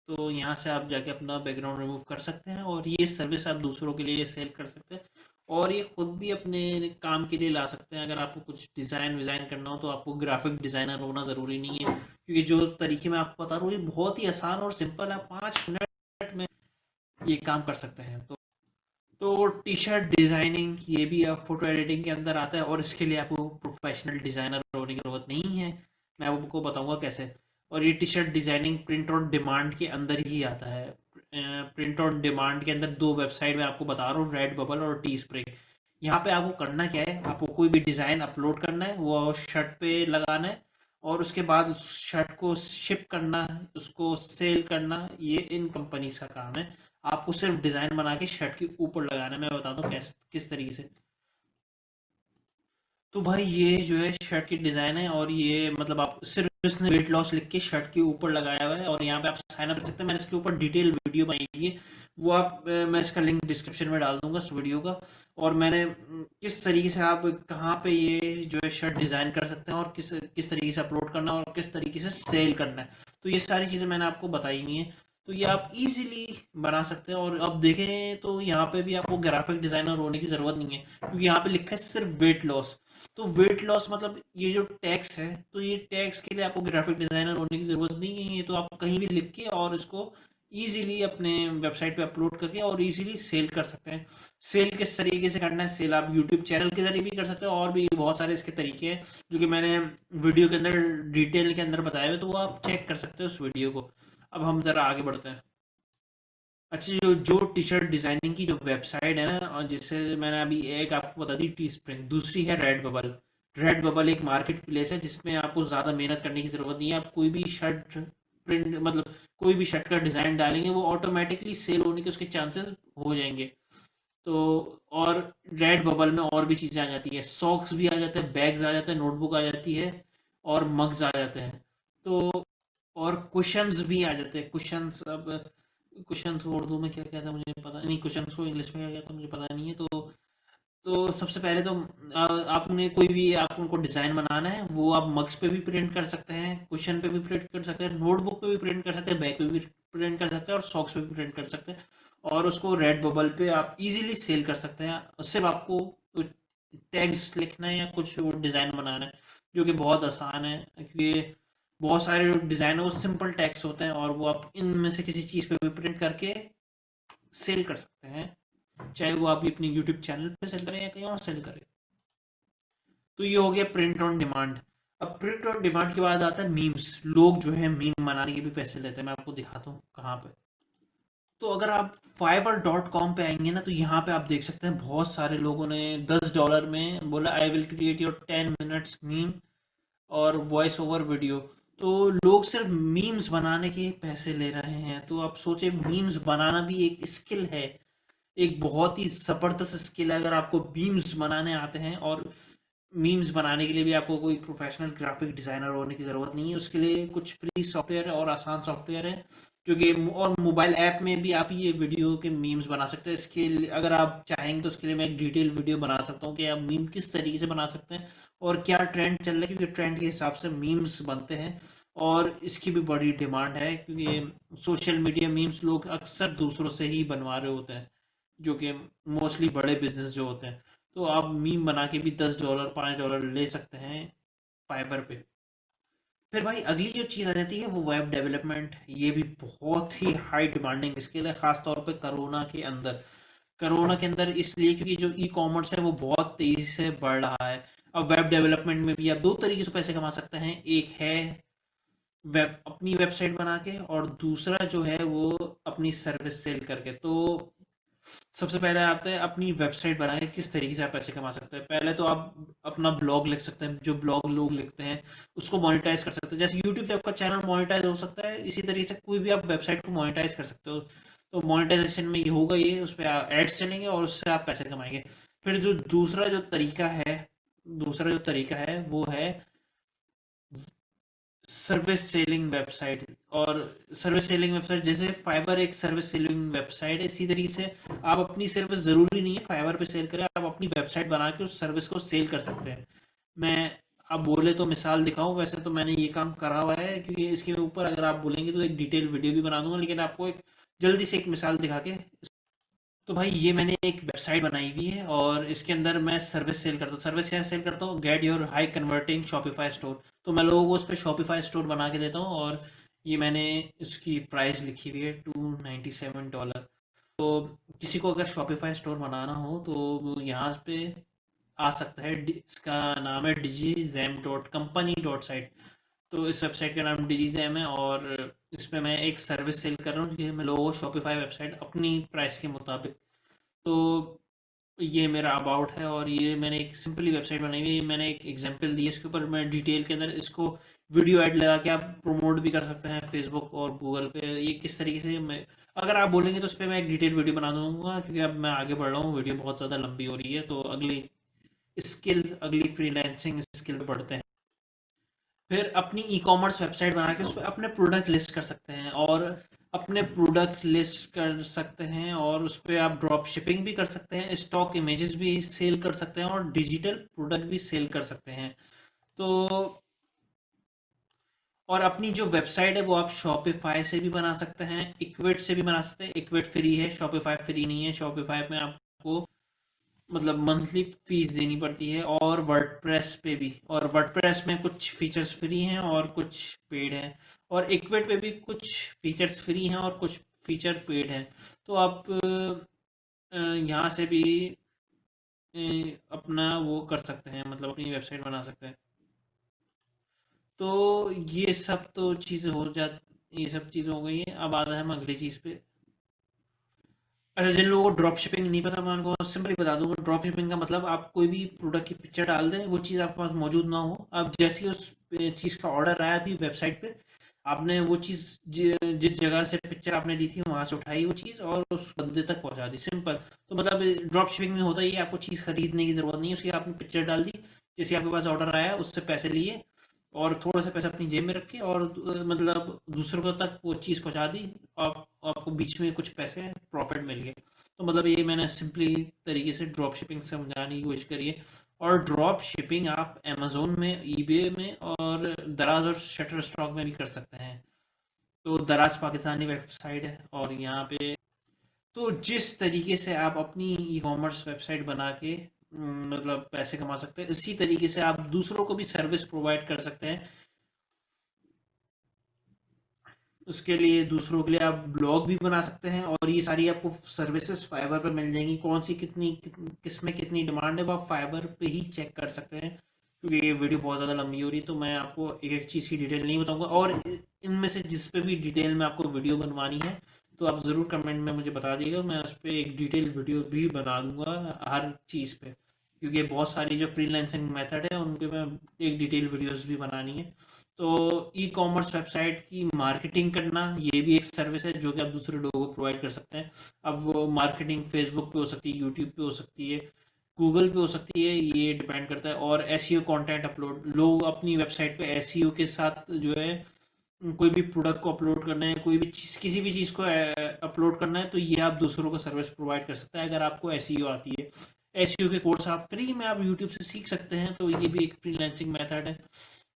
तो यहाँ से आप जाके अपना बैकग्राउंड रिमूव कर सकते हैं, और ये सर्विस आप दूसरों के लिए सेल कर सकते हैं, और ये खुद भी अपने काम के लिए ला सकते हैं। अगर आपको कुछ डिज़ाइन विज़ाइन करना हो तो आपको ग्राफिक डिज़ाइनर होना ज़रूरी नहीं है, क्योंकि जो तरीके मैं आपको बता रहा हूँ ये बहुत ही आसान और सिंपल है। 5 मिनट में ये काम कर सकते हैं। तो टी शर्ट डिज़ाइनिंग ये भी अब फोटो एडिटिंग के अंदर आता है, और इसके लिए आपको प्रोफेशनल डिज़ाइनर होने की ज़रूरत नहीं है। मैं आपको बताऊंगा कैसे। और ये T shirt designing print on demand के अंदर ही आता है। प्रिंट ऑन डिमांड के अंदर दो वेबसाइट मैं आपको बता रहा हूँ, रेड बबल और टी स्प्रिंग। यहाँ पे आपको करना क्या है, आपको कोई भी डिज़ाइन अपलोड करना है, वो शर्ट पे लगाना है, और उसके बाद उस शर्ट को शिप करना है, उसको सेल करना। ये इन कंपनीज का काम है। आपको सिर्फ डिज़ाइन बना के शर्ट के ऊपर लगाना है। मैं बताता हूँ किस तरीके से। तो भाई ये जो है शर्ट की डिज़ाइन है, और ये मतलब आप सिर्फ इसने वेट लॉस लिख के शर्ट के ऊपर लगाया हुआ है, और यहाँ पे आप साइन अप कर सकते हैं। मैंने इसके ऊपर डिटेल वीडियो बनाई हुई है, वो आप मैं इसका लिंक डिस्क्रिप्शन में डाल दूंगा इस वीडियो का। और मैंने किस तरीके से आप कहाँ पे ये जो है शर्ट डिज़ाइन कर सकते हैं, और किस किस तरीके से अपलोड करना है, और किस तरीके से सेल करना है। तो ये सारी चीज़ें मैंने आपको बताई हुई हैं। तो ये आप इजीली बना सकते हैं। और अब देखें तो यहाँ पे भी आपको ग्राफिक डिज़ाइनर होने की ज़रूरत नहीं है, क्योंकि यहाँ पे लिखा है सिर्फ वेट लॉस। तो वेट लॉस मतलब ये जो टैक्स है, तो ये टैक्स के लिए आपको ग्राफिक डिजाइनर होने की जरूरत नहीं है। ये तो आप कहीं भी लिख के और इसको इजीली अपने वेबसाइट पे अपलोड करके और इजीली सेल कर सकते हैं। सेल किस तरीके से करना है, सेल आप यूट्यूब चैनल के जरिए भी कर सकते हैं, और भी बहुत सारे इसके तरीके हैं जो कि मैंने वीडियो के अंदर डिटेल के अंदर बताए हुए, तो वो आप चेक कर सकते हो उस वीडियो को। अब हम ज़रा आगे बढ़ते हैं। अच्छा, जो जो टी शर्ट डिजाइनिंग की जो वेबसाइट है ना, और जिससे मैंने अभी एक आपको बता दी टी स्प्रिंग, दूसरी है रेड बबल। रेड बबल एक मार्केट प्लेस है जिसमें आपको ज़्यादा मेहनत करने की ज़रूरत नहीं है। आप कोई भी शर्ट प्रिंट मतलब कोई भी शर्ट का डिज़ाइन डालेंगे, वो ऑटोमेटिकली सेल होने के उसके चांसेस हो जाएंगे। तो और रेड बबल में और भी चीज़ें आ जाती है, सॉक्स भी आ जाते हैं, बैग्स आ जाते हैं, नोटबुक आ जाती है, और मग्स आ जाते हैं। तो और कुशंस भी आ जाते हैं। कुशंस, अब कुशंस को उर्दू में क्या कहता है मुझे पता नहीं, कुशंस को इंग्लिश में क्या कहता है मुझे पता नहीं है। तो सबसे पहले तो आपने कोई भी आप उनको डिज़ाइन बनाना है, वो आप मग्स पे भी प्रिंट कर सकते हैं, कुशन पे भी प्रिंट कर सकते हैं, नोटबुक पे भी प्रिंट कर सकते हैं, बैग पे भी प्रिंट कर सकते हैं और सॉक्स पे भी प्रिंट कर सकते हैं, और उसको रेड बबल पे आप इजीली सेल कर सकते हैं। सिर्फ आपको टैग्स लिखना है या कुछ डिज़ाइन बनाना है, जो कि बहुत आसान है, क्योंकि बहुत सारे डिज़ाइन है वो सिंपल टैग्स होते हैं, और वो आप इनमें से किसी चीज़ पे भी प्रिंट करके सेल कर सकते हैं, चाहे वो आप अपनी यूट्यूब चैनल पे सेल करें या कहीं और सेल करें। तो ये हो गया प्रिंट ऑन डिमांड। अब प्रिंट ऑन डिमांड के बाद आता है मीम्स। लोग जो है मीम बनाने के भी पैसे लेते हैं, मैं आपको दिखाता हूँ कहाँ पे। तो अगर आप fiverr.com पे आएंगे ना, तो यहाँ पे आप देख सकते हैं बहुत सारे लोगों ने $10 में बोला I will create your 10 minutes meme और वॉइस ओवर वीडियो। तो लोग सिर्फ मीम्स बनाने के पैसे ले रहे हैं। तो आप सोचे, मीम्स बनाना भी एक स्किल है, एक बहुत ही ज़बरदस्त स्किल है। अगर आपको मीम्स बनाने आते हैं, और मीम्स बनाने के लिए भी आपको कोई प्रोफेशनल ग्राफिक डिज़ाइनर होने की ज़रूरत नहीं है, उसके लिए कुछ फ्री सॉफ्टवेयर है और आसान सॉफ्टवेयर है, जो कि और मोबाइल ऐप में भी आप ये वीडियो के मीम्स बना सकते हैं। इसके लिए अगर आप चाहेंगे तो उसके लिए मैं एक डिटेल वीडियो बना सकता हूँ कि आप मीम किस तरीके से बना सकते हैं और क्या ट्रेंड चल रहा है, क्योंकि ट्रेंड के हिसाब से मीम्स बनते हैं। और इसकी भी बड़ी डिमांड है, क्योंकि सोशल मीडिया मीम्स लोग अक्सर दूसरों से ही बनवा रहे होते हैं, जो कि मोस्टली बड़े बिजनेस जो होते हैं। तो आप मीम बना के भी $10 $5 ले सकते हैं फाइबर पे। फिर भाई अगली जो चीज़ आ जाती है वो वेब डेवलपमेंट। ये भी बहुत ही हाई डिमांडिंग स्किल है, खास तौर पे कोरोना के अंदर इसलिए क्योंकि जो ई कॉमर्स है वो बहुत तेज़ी से बढ़ रहा है। अब वेब डेवलपमेंट में भी आप दो तरीके से पैसे कमा सकते हैं। एक है वेब अपनी वेबसाइट बना के, और दूसरा जो है वो अपनी सर्विस सेल करके। तो सबसे पहले आता है अपनी वेबसाइट बना के किस तरीके से आप पैसे कमा सकते हैं। पहले तो आप अपना ब्लॉग लिख सकते हैं, जो ब्लॉग लोग लिखते हैं उसको मोनेटाइज कर सकते हैं। जैसे यूट्यूब पे आपका चैनल मोनेटाइज हो सकता है, इसी तरीके से कोई भी आप वेबसाइट को मोनेटाइज कर सकते हो। तो मोनेटाइजेशन में ये होगा, ये उस पर एड्स चलेंगे और उससे आप पैसे कमाएंगे। फिर जो दूसरा जो तरीका है वो है सर्विस सेलिंग वेबसाइट। और सर्विस सेलिंग वेबसाइट जैसे फाइबर एक सर्विस सेलिंग वेबसाइट है, इसी तरीके से आप अपनी सर्विस ज़रूरी नहीं है फाइबर पे सेल करें, आप अपनी वेबसाइट बना के उस सर्विस को सेल कर सकते हैं। मैं आप बोले तो मिसाल दिखाऊं, वैसे तो मैंने ये काम करा हुआ है, क्योंकि इसके ऊपर अगर आप बोलेंगे तो एक डिटेल वीडियो भी बना दूंगा, लेकिन आपको एक जल्दी से एक मिसाल दिखा के। तो भाई ये मैंने एक वेबसाइट बनाई हुई है और इसके अंदर मैं सर्विस सेल करता हूँ। सर्विस क्या सेल करता हूँ? Get your high converting Shopify store. तो मैं लोगों को उस पर शॉपिफाई स्टोर बना के देता हूँ, और ये मैंने इसकी प्राइस लिखी हुई है $297। तो किसी को अगर शॉपिफाई स्टोर बनाना हो तो वो यहाँ पे आ सकता है। इसका नाम है digizam.company.site। तो इस वेबसाइट का नाम डिजीजैम है, और इस पे मैं एक सर्विस सेल कर रहा हूँ कि मैं लोगों को शॉपिफाई वेबसाइट अपनी प्राइस के मुताबिक। तो ये मेरा अबाउट है, और ये मैंने एक सिंपली वेबसाइट बनाई हुई है। मैंने एक एग्जांपल दी है, इसके ऊपर मैं डिटेल के अंदर इसको वीडियो ऐड लगा के आप प्रमोट भी कर सकते हैं फेसबुक और गूगल पे। ये किस तरीके से मैं, अगर आप बोलेंगे तो उस पर मैं एक डिटेल वीडियो बना दूंगा, क्योंकि अब मैं आगे बढ़ रहा हूँ, वीडियो बहुत ज़्यादा लंबी हो रही है। तो अगली फ्रीलांसिंग स्किल पे बढ़ते हैं। फिर अपनी ई कॉमर्स वेबसाइट बना के उस पर अपने प्रोडक्ट लिस्ट कर सकते हैं, और उस पर आप ड्रॉप शिपिंग भी कर सकते हैं, स्टॉक इमेजेस भी सेल कर सकते हैं, और डिजिटल प्रोडक्ट भी सेल कर सकते हैं। तो और अपनी जो वेबसाइट है वो आप शॉपिफाई से भी बना सकते हैं, इक्विट से भी बना सकते हैं। इक्विट फ्री है, शॉपिफाई फ्री नहीं है। शॉपिफाई में आपको मतलब मंथली फीस देनी पड़ती है, और वर्डप्रेस पे भी। और वर्डप्रेस में कुछ फीचर्स फ्री हैं और कुछ पेड हैं, और इक्विट पे भी कुछ फीचर्स फ्री हैं और कुछ फीचर पेड हैं। तो आप यहाँ से भी अपना वो कर सकते हैं, मतलब अपनी वेबसाइट बना सकते हैं। तो ये सब चीज़ें हो गई हैं। अब आता है हम अगली चीज़ पे। अच्छा, जिन लोगों को ड्रॉप शिपिंग नहीं पता, मैं उनको सिंपली बता दूंगा। ड्रॉप शिपिंग का मतलब आप कोई भी प्रोडक्ट की पिक्चर डाल दें, वो चीज़ आपके पास मौजूद ना हो। अब जैसे ही उस चीज़ का ऑर्डर आया अभी वेबसाइट पे, आपने वो चीज़ जिस जगह से पिक्चर आपने ली थी वहां से उठाई वो चीज़ और उस बंदे तक पहुंचा दी, सिंपल। तो मतलब ड्रॉप शिपिंग में होता ही है, आपको चीज़ खरीदने की ज़रूरत नहीं है, उसकी आपने पिक्चर डाल दी, जैसे आपके पास ऑर्डर आया उससे पैसे लिए, और थोड़ा सा पैसा अपनी जेब में रखे, और मतलब दूसरों को तक वो चीज़ पहुंचा दी। आपको बीच में कुछ पैसे प्रॉफिट मिल गए। तो मतलब ये मैंने सिंपली तरीके से ड्रॉप शिपिंग समझाने की कोशिश करी है। और ड्रॉप शिपिंग आप अमेजोन में, ईबे में, और दराज और शटर स्टॉक में भी कर सकते हैं। तो दराज पाकिस्तानी वेबसाइट है और यहाँ पे तो जिस तरीके से आप अपनी ई कॉमर्स वेबसाइट बना के मतलब पैसे कमा सकते हैं, इसी तरीके से आप दूसरों को भी सर्विस प्रोवाइड कर सकते हैं। उसके लिए दूसरों के लिए आप ब्लॉग भी बना सकते हैं और ये सारी आपको सर्विसेज फाइवर पे मिल जाएंगी। कौन सी किस में कितनी डिमांड है वो आप फाइवर पे ही चेक कर सकते हैं। क्योंकि ये वीडियो बहुत ज़्यादा लंबी हो रही है तो मैं आपको एक एक चीज़ की डिटेल नहीं बताऊंगा, और इनमें से जिस पे भी डिटेल में आपको वीडियो बनवानी है तो आप ज़रूर कमेंट में मुझे बता दीजिएगा, मैं उस पर एक डिटेल वीडियो भी बना दूंगा हर चीज़ पे। क्योंकि बहुत सारी जो फ्रीलांसिंग मेथड है उन पे मैं एक डिटेल वीडियोस भी बनानी है। तो ई कॉमर्स वेबसाइट की मार्केटिंग करना ये भी एक सर्विस है जो कि आप दूसरे लोगों को प्रोवाइड कर सकते हैं। अब वो मार्केटिंग फेसबुक पे हो सकती है, यूट्यूब पे हो सकती है, गूगल पे हो सकती है, ये डिपेंड करता है। और एसईओ कंटेंट अपलोड, लोग अपनी वेबसाइट पे एसईओ के साथ जो है कोई भी प्रोडक्ट को अपलोड करना है, कोई भी चीज़ किसी भी चीज़ को अपलोड करना है तो ये आप दूसरों को सर्विस प्रोवाइड कर सकते हैं अगर आपको एसईओ आती है। एसईओ के कोर्स आप फ्री में आप यूट्यूब से सीख सकते हैं, तो ये भी एक फ्रीलांसिंग मेथड है।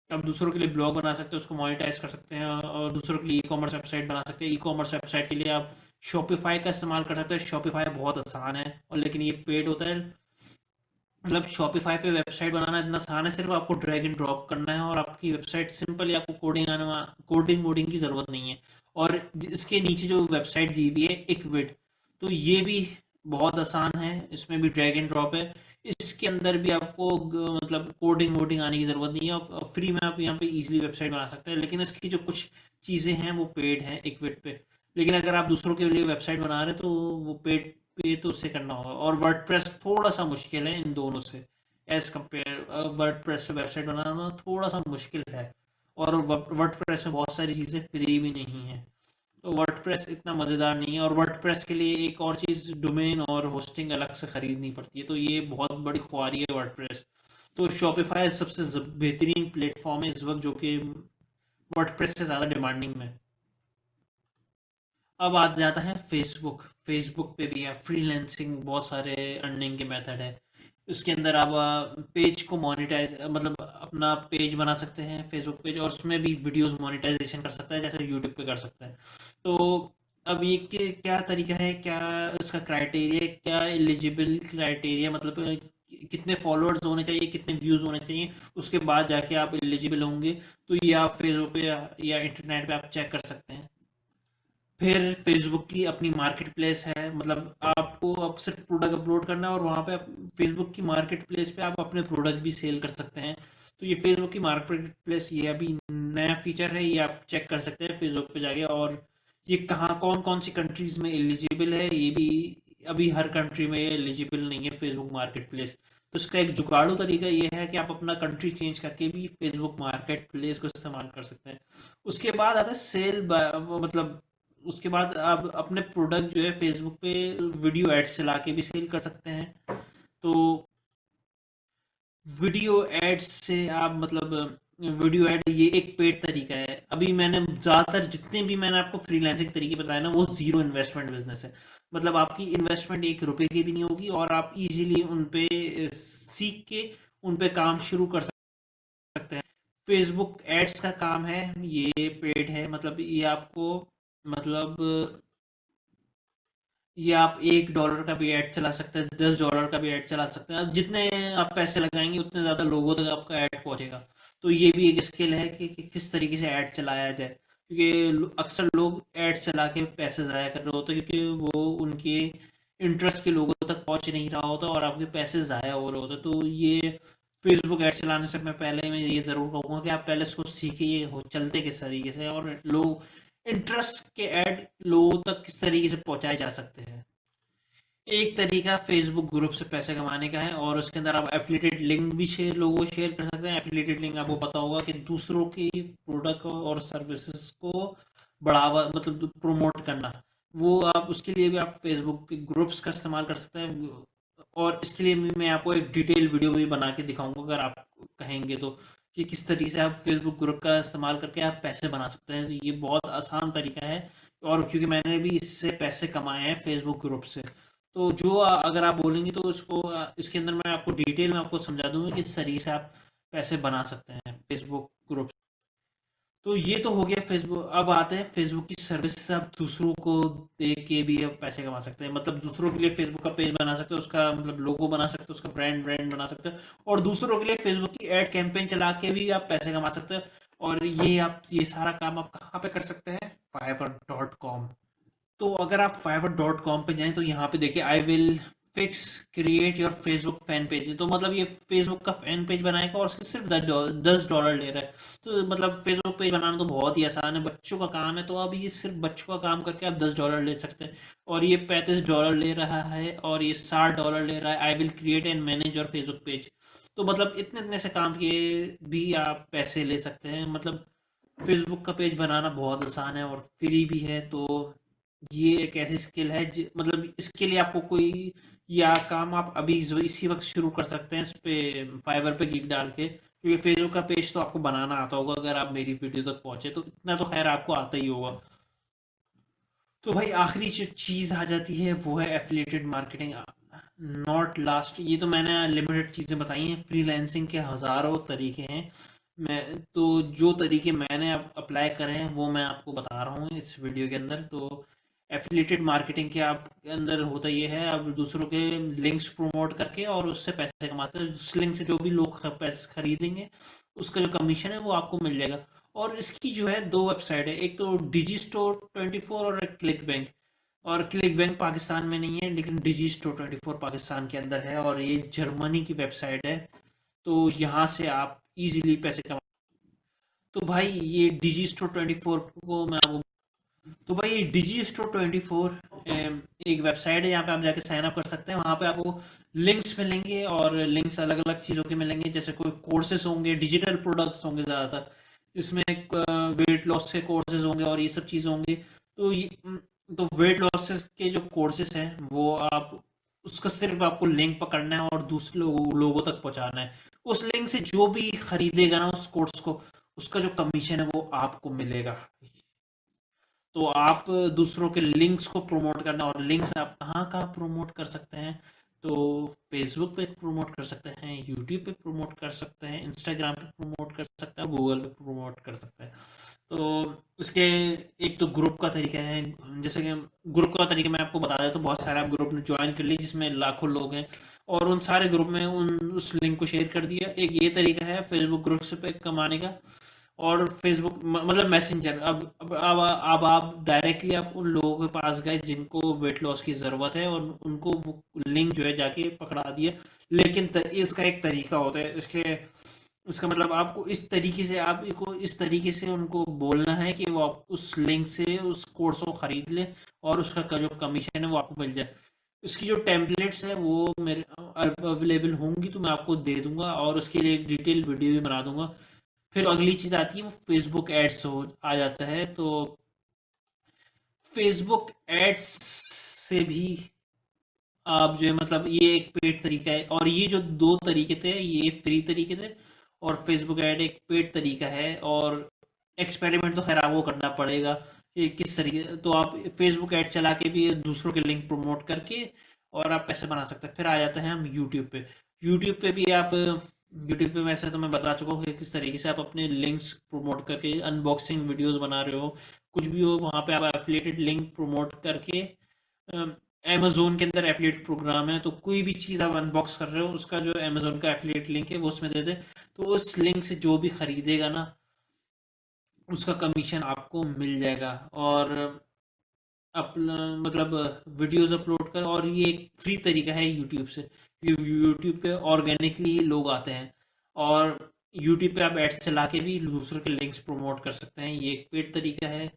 आप दूसरों के लिए ब्लॉग बना सकते हैं, उसको मोनेटाइज कर सकते हैं और दूसरों के लिए ई कॉमर्स वेबसाइट बना सकते हैं। ई कॉमर्स वेबसाइट के लिए आप शॉपिफाई का इस्तेमाल कर सकते हैं। शॉपिफाई बहुत आसान है और लेकिन ये पेड होता है। मतलब शॉपिफाई पे वेबसाइट बनाना इतना आसान है, सिर्फ आपको ड्रैग एंड ड्रॉप करना है और आपकी वेबसाइट सिंपली, आपको कोडिंग वोडिंग की ज़रूरत नहीं है। और इसके नीचे जो वेबसाइट दी हुई है इक्विड, तो ये भी बहुत आसान है, इसमें भी ड्रैग एंड ड्रॉप है। इसके अंदर भी आपको मतलब कोडिंग वोडिंग आने की ज़रूरत नहीं है, आप फ्री में आप यहाँ पे इजीली वेबसाइट बना सकते हैं। लेकिन इसकी जो कुछ चीज़ें हैं वो पेड हैं इक्विड पे। लेकिन अगर आप दूसरों के लिए वेबसाइट बना रहे हैं तो वो पेड पे तो उससे करना होगा। और वर्डप्रेस थोड़ा सा मुश्किल है इन दोनों से एज कंपेयर। वर्डप्रेस पे वेबसाइट बनाना थोड़ा सा मुश्किल है और वर्डप्रेस में बहुत सारी चीज़ें फ्री भी नहीं है, तो वर्डप्रेस इतना मज़ेदार नहीं है। और वर्डप्रेस के लिए एक और चीज़, डोमेन और होस्टिंग अलग से ख़रीदनी पड़ती है, तो ये बहुत बड़ी खुआरी है वर्डप्रेस। तो शॉपिफाई सबसे बेहतरीन प्लेटफॉर्म है इस वक्त जो कि वर्डप्रेस से ज़्यादा डिमांडिंग में। अब आ जाता है फेसबुक। फेसबुक पे भी है फ्रीलांसिंग, बहुत सारे अर्निंग के मेथड है। उसके अंदर आप पेज को मोनेटाइज, मतलब अपना पेज बना सकते हैं फेसबुक पेज, और उसमें भी वीडियोस मोनेटाइजेशन कर सकता है जैसे यूट्यूब पे कर सकता है। तो अब ये क्या तरीका है, क्या इसका क्राइटेरिया, क्या एलिजिबल क्राइटेरिया, मतलब कितने फॉलोअर्स होने चाहिए, कितने व्यूज़ होने चाहिए, उसके बाद जाके आप एलिजिबल होंगे। तो ये आप फेसबुक पे या इंटरनेट पे आप चेक कर सकते हैं। फिर फेसबुक की अपनी मार्केट प्लेस है, मतलब आपको अब सिर्फ प्रोडक्ट अपलोड करना है और वहाँ पे फेसबुक की मार्केट प्लेस पे आप अपने प्रोडक्ट भी सेल कर सकते हैं। तो ये फेसबुक की मार्केट प्लेस ये अभी नया फीचर है, ये आप चेक कर सकते हैं फेसबुक पे जाके। और ये कहाँ कौन कौन सी कंट्रीज में एलिजिबल है ये भी, अभी हर कंट्री में एलिजिबल नहीं है फेसबुक मार्केट प्लेस। तो इसका एक जुगाड़ू तरीका ये है कि आप अपना कंट्री चेंज करके भी फेसबुक मार्केट प्लेस को इस्तेमाल कर सकते हैं। उसके बाद आता है सेल, मतलब उसके बाद आप अपने प्रोडक्ट जो है फेसबुक पे वीडियो एड्स चला के भी सेल कर सकते हैं। तो वीडियो एड्स से आप मतलब वीडियो एड ये एक पेड तरीका है। अभी मैंने ज़्यादातर जितने भी मैंने आपको फ्रीलांसिंग तरीके बताए ना वो ज़ीरो इन्वेस्टमेंट बिजनेस है। मतलब आपकी इन्वेस्टमेंट एक रुपए की भी नहीं होगी और आप इजीली उन पे सीख के उन पे काम शुरू कर सकते हैं। फेसबुक एड्स का काम है, ये पेड है, मतलब ये आपको मतलब ये आप $1 का भी ऐड चला सकते हैं, $10 का भी ऐड चला सकते हैं। अब जितने आप पैसे लगाएंगे उतने ज़्यादा लोगों तक आपका ऐड पहुंचेगा। तो ये भी एक स्किल है कि किस तरीके से ऐड चलाया जाए, क्योंकि अक्सर लोग ऐड चला के पैसे ज़ाया कर रहे होते हैं क्योंकि वो उनके इंटरेस्ट के लोगों तक पहुंच नहीं रहा होता और आपके पैसे ज़ाया हो रहे होते। तो ये फेसबुक ऐड चलाने से मैं ये ज़रूर कहूँगा कि आप पहले इसको सीखिए हो चलते किस तरीके से, और लोग इंटरेस्ट के ऐड लोगों तक किस तरीके से पहुंचाए जा सकते हैं। एक तरीका फेसबुक ग्रुप से पैसे कमाने का है और उसके अंदर आप एफिलिएटेड लिंक भी लोगों को शेयर कर सकते हैं। एफिलिएटेड लिंक आपको पता होगा कि दूसरों की प्रोडक्ट और सर्विसेज को बढ़ावा, मतलब प्रमोट करना, वो आप उसके लिए भी आप फेसबुक के ग्रुप्स का इस्तेमाल कर सकते हैं। और इसके लिए भी मैं आपको एक डिटेल वीडियो भी बना के दिखाऊंगा अगर आप कहेंगे तो, कि किस तरीके से आप फेसबुक ग्रुप का इस्तेमाल करके आप पैसे बना सकते हैं। तो ये बहुत आसान तरीका है और क्योंकि मैंने भी इससे पैसे कमाए हैं फेसबुक ग्रुप से। तो जो अगर आप बोलेंगे तो उसको इसके अंदर मैं आपको डिटेल में आपको समझा दूंगा कि किस तरीके से आप पैसे बना सकते हैं फेसबुक ग्रुप। तो ये तो हो गया फेसबुक। अब आते हैं फेसबुक की सर्विस से आप दूसरों को दे के भी आप पैसे कमा सकते हैं। मतलब दूसरों के लिए फेसबुक का पेज बना सकते हो, उसका मतलब लोगो बना सकते हो, उसका ब्रांड ब्रांड बना सकते हो, और दूसरों के लिए फेसबुक की एड कैंपेन चला के भी आप पैसे कमा सकते हो। और ये सारा काम आप कहाँ पे कर सकते हैं? fiverr.com। तो अगर आप fiverr.com पे जाएं तो यहाँ पे देखिए, I will fix create your Facebook fan page. तो मतलब ये फेसबुक का फैन पेज बनाएगा और उसके सिर्फ $10 ले रहा है। तो मतलब फेसबुक पेज बनाना तो बहुत ही आसान है, बच्चों का काम है। तो अब ये सिर्फ बच्चों का काम करके आप $10 ले सकते हैं। और ये $35 ले रहा है, और ये $60 ले रहा है। I will create and manage your Facebook page. तो मतलब इतने इतने से काम किए भी आप पैसे ले सकते हैं। मतलब फेसबुक का पेज बनाना बहुत आसान है और फ्री भी है। तो ये एक ऐसी स्किल है मतलब इसके लिए आपको कोई या काम आप अभी इसी वक्त शुरू कर सकते हैं इस पे, फाइवर पे गिग डाल के। क्योंकि फेसबुक का पेज तो आपको बनाना आता होगा, अगर आप मेरी वीडियो तक पहुंचे तो इतना तो खैर आपको आता ही होगा। तो भाई आखिरी जो चीज़ आ जाती है वो है एफिलिएटेड मार्केटिंग। नॉट लास्ट, ये तो मैंने लिमिटेड चीज़ें बताई हैं। फ्रीलांसिंग के हज़ारों तरीके हैं। मैं तो जो तरीके मैंने अप्लाई करे हैं वो मैं आपको बता रहा हूँ इस वीडियो के अंदर। तो एफिलिएटेड मार्केटिंग के आप अंदर होता ये है, आप दूसरों के लिंक्स प्रमोट करके और उससे पैसे कमाते हैं। उस लिंक से जो भी लोग पैसे खरीदेंगे उसका जो कमीशन है वो आपको मिल जाएगा। और इसकी जो है दो वेबसाइट है, एक तो डिजी स्टोर 24 और एक क्लिक बैंक। और क्लिक बैंक पाकिस्तान में नहीं है, लेकिन डिजी स्टोर 24 पाकिस्तान के अंदर है, और ये जर्मनी की वेबसाइट है। तो यहाँ से आप इजीली पैसे कमा। तो भाई ये डिजी स्टोर 24 को मैं आपको, तो भाई डिजी स्टोर 24 एक वेबसाइट है, यहाँ पे आप जाके साइन अप कर सकते हैं। वहाँ पे आपको लिंक्स मिलेंगे, और लिंक्स अलग अलग चीज़ों के मिलेंगे, जैसे कोई कोर्सेज होंगे, डिजिटल प्रोडक्ट्स होंगे ज़्यादातर, जिसमें वेट लॉस के कोर्सेज होंगे और ये सब चीज़ें होंगी। तो तो वेट लॉस के जो कोर्सेज हैं वो आप, उसका सिर्फ आपको लिंक पकड़ना है और दूसरे लोगों तक पहुंचाना है। उस लिंक से जो भी खरीदेगा ना उस कोर्स को, उसका जो कमीशन है वो आपको मिलेगा। तो आप दूसरों के लिंक्स को प्रमोट करना, और लिंक्स आप कहाँ कहाँ प्रमोट कर सकते हैं? तो फेसबुक पे प्रमोट कर सकते हैं, यूट्यूब पे प्रमोट कर सकते हैं, इंस्टाग्राम पे प्रमोट कर सकते हैं, गूगल पे प्रमोट कर सकते हैं। तो इसके एक तो ग्रुप का तरीका है। जैसे कि ग्रुप का तरीका मैं आपको बता दें तो बहुत सारे आप ग्रुप ने ज्वाइन कर लिए जिसमें लाखों लोग हैं, और उन सारे ग्रुप में उन उस लिंक को शेयर कर दिया। एक ये तरीका है फेसबुक ग्रुप से पे कमाने का। और फेसबुक मतलब मैसेंजर, अब आप डायरेक्टली आप उन लोगों के पास गए जिनको वेट लॉस की ज़रूरत है, और उनको वो लिंक जो है जाके पकड़ा दिया। लेकिन इसका एक तरीका होता है इसके, इसका मतलब आपको इस तरीके से, आपको इस तरीके से उनको बोलना है कि वो आप उस लिंक से उस कोर्स को खरीद ले, और उसका जो कमीशन है वो आपको मिल जाए। इसकी जो टेम्पलेट्स है वो मेरे अवेलेबल होंगी तो मैं आपको दे दूंगा, और उसके लिए एक डिटेल वीडियो भी बना दूंगा। फिर अगली चीज आती है वो फेसबुक एड्स हो आ जाता है। तो फेसबुक एड्स से भी आप जो है, मतलब ये एक पेड तरीका है, और ये जो दो तरीके थे ये फ्री तरीके थे, और फेसबुक ऐड एक पेड तरीका है। और एक्सपेरिमेंट तो खैर आपको करना पड़ेगा कि किस तरीके, तो आप फेसबुक ऐड चला के भी दूसरों के लिंक प्रमोट करके और आप पैसे बना सकते हैं। फिर आ जाते हैं हम यूट्यूब पे। यूट्यूब पे भी आप, यूट्यूब पे वैसे तो मैं बता चुका हूँ कि किस तरीके से आप अपने लिंक्स प्रमोट करके अनबॉक्सिंग वीडियोस बना रहे हो, कुछ भी हो, वहाँ पे आप एफिलिएटेड लिंक प्रमोट करके, अमेजोन के अंदर एफिलिएट प्रोग्राम है, तो कोई भी चीज़ आप अनबॉक्स कर रहे हो उसका जो अमेजोन का एफिलिएट लिंक है वो उसमें दे दे। तो उस लिंक से जो भी खरीदेगा ना उसका कमीशन आपको मिल जाएगा। और अपना मतलब वीडियोस अपलोड कर, और ये एक फ्री तरीका है यूट्यूब से। यूट्यूब पे ऑर्गेनिकली लोग आते हैं, और यूट्यूब पे आप एड्स चला के भी दूसरों के लिंक्स प्रमोट कर सकते हैं, ये एक पेड तरीका है।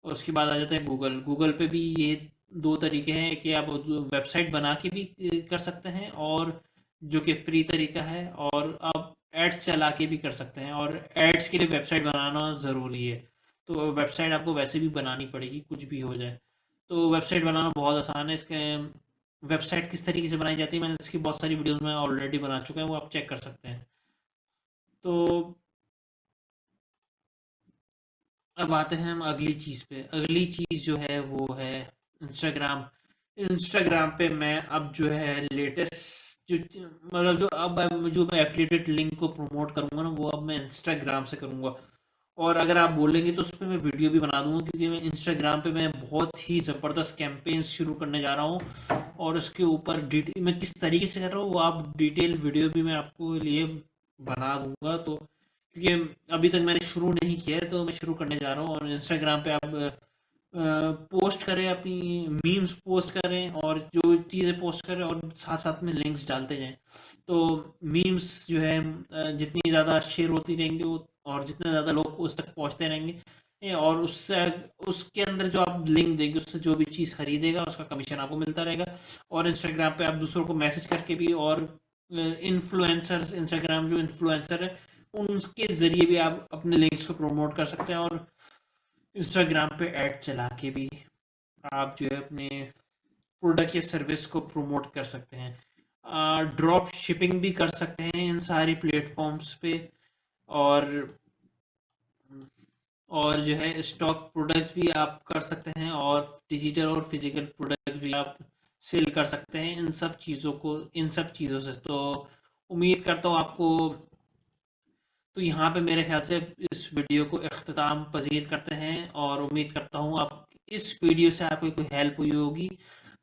और उसके बाद आ जाता है गूगल। गूगल पे भी ये दो तरीके हैं कि आप वेबसाइट बना के भी कर सकते हैं, और जो कि फ्री तरीका है, और आप एड्स चला के भी कर सकते हैं, और एड्स के लिए वेबसाइट बनाना ज़रूरी है। तो वेबसाइट आपको वैसे भी बनानी पड़ेगी कुछ भी हो जाए। तो वेबसाइट बनाना बहुत आसान है। इसके वेबसाइट किस तरीके से बनाई जाती है मैंने इसकी बहुत सारी वीडियोस में ऑलरेडी बना चुका है, वो आप चेक कर सकते हैं। तो अब आते हैं हम अगली चीज़ पे। अगली चीज़ जो है वो है इंस्टाग्राम। इंस्टाग्राम पे मैं अब जो है लेटेस्ट जो, मतलब जो अब जो मैं एफिलिएटेड लिंक को प्रमोट करूंगा ना वो अब मैं इंस्टाग्राम से करूंगा। और अगर आप बोलेंगे तो उस पे मैं वीडियो भी बना दूँगा, क्योंकि मैं इंस्टाग्राम पे मैं बहुत ही ज़बरदस्त कैंपेन्स शुरू करने जा रहा हूँ, और उसके ऊपर डिटे मैं किस तरीके से कर रहा हूँ वो आप डिटेल वीडियो भी मैं आपको लिए बना दूँगा। तो क्योंकि अभी तक मैंने शुरू नहीं किया है, तो मैं शुरू करने जा रहा हूँ, और इंस्टाग्राम पे आप पोस्ट करें, अपनी मीम्स पोस्ट करें, और जो चीज़ें पोस्ट करें और साथ साथ में लिंक्स डालते जाएं। तो मीम्स जो है जितनी ज़्यादा शेयर होती रहेंगी वो, और जितने ज़्यादा लोग उस तक पहुंचते रहेंगे, और उससे उसके अंदर जो आप लिंक देंगे उससे जो भी चीज़ खरीदेगा उसका कमीशन आपको मिलता रहेगा। और इंस्टाग्राम पे आप दूसरों को मैसेज करके भी, और इन्फ्लुएंसर्स, इंस्टाग्राम जो इन्फ्लुएंसर है उनके ज़रिए भी आप अपने लिंक्स को प्रमोट कर सकते हैं, और इंस्टाग्राम पे ऐड चला के भी आप जो है अपने प्रोडक्ट या सर्विस को प्रमोट कर सकते हैं। ड्रॉप शिपिंग भी कर सकते हैं इन सारी प्लेटफॉर्म्स पे। और जो है स्टॉक प्रोडक्ट भी आप कर सकते हैं, और डिजिटल और फिजिकल प्रोडक्ट भी आप सेल कर सकते हैं इन सब चीज़ों से। तो उम्मीद करता हूँ आपको, तो यहाँ पे मेरे ख्याल से इस वीडियो को इख्तिताम पजीर करते हैं, और उम्मीद करता हूँ आप इस वीडियो से आपको कोई हेल्प हुई होगी।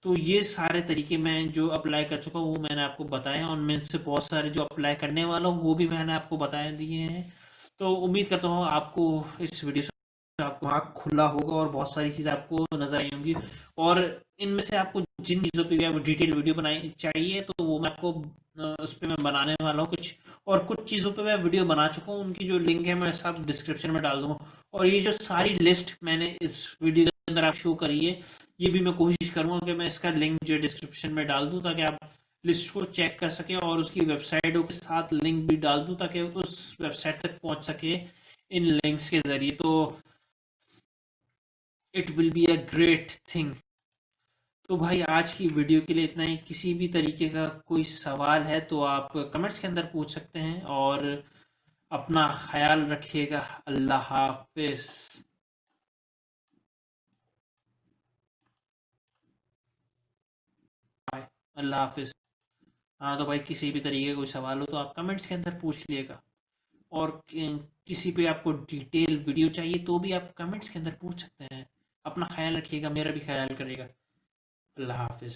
तो ये सारे तरीके मैं जो अप्लाई कर चुका हूँ वो मैंने आपको बताए हैं, और मैं से बहुत सारे जो अप्लाई करने वाला हूँ वो भी मैंने आपको बताए दिए हैं। तो उम्मीद करता हूँ आपको इस वीडियो से आपको आँख खुला होगा, और बहुत सारी चीज़ें आपको नज़र आई होंगी। और इनमें से आपको जिन चीज़ों पे भी आप डिटेल वीडियो बनाई चाहिए तो वो मैं आपको उस पे मैं बनाने वाला हूँ कुछ। और कुछ चीज़ों पे मैं वीडियो बना चुका हूँ, उनकी जो लिंक है मैं सब डिस्क्रिप्शन में डाल दूँगा। और ये जो सारी लिस्ट मैंने इस वीडियो के अंदर आप शो करी है, ये भी मैं कोशिश करूँगा कि मैं इसका लिंक जो है डिस्क्रिप्शन में डाल दूँ, ताकि आप लिस्ट को चेक कर सकें, और उसकी वेबसाइटों के साथ लिंक भी डाल दूँ ताकि उस वेबसाइट तक पहुँच सके इन लिंक्स के ज़रिए। तो it will be a great thing. तो भाई आज की वीडियो के लिए इतना ही। किसी भी तरीके का कोई सवाल है तो आप कमेंट्स के अंदर पूछ सकते हैं, और अपना ख्याल रखिएगा। अल्लाह हाफिज। बाय। अल्लाह हाफिज। हाँ तो भाई किसी भी तरीके का कोई सवाल हो तो आप कमेंट्स के अंदर पूछ लिएगा, और किसी पे आपको डिटेल वीडियो चाहिए तो भी आप कमेंट्स के अंदर पूछ सकते हैं। अपना ख्याल रखिएगा, मेरा भी ख्याल करिएगा। अल्लाह हाफिज।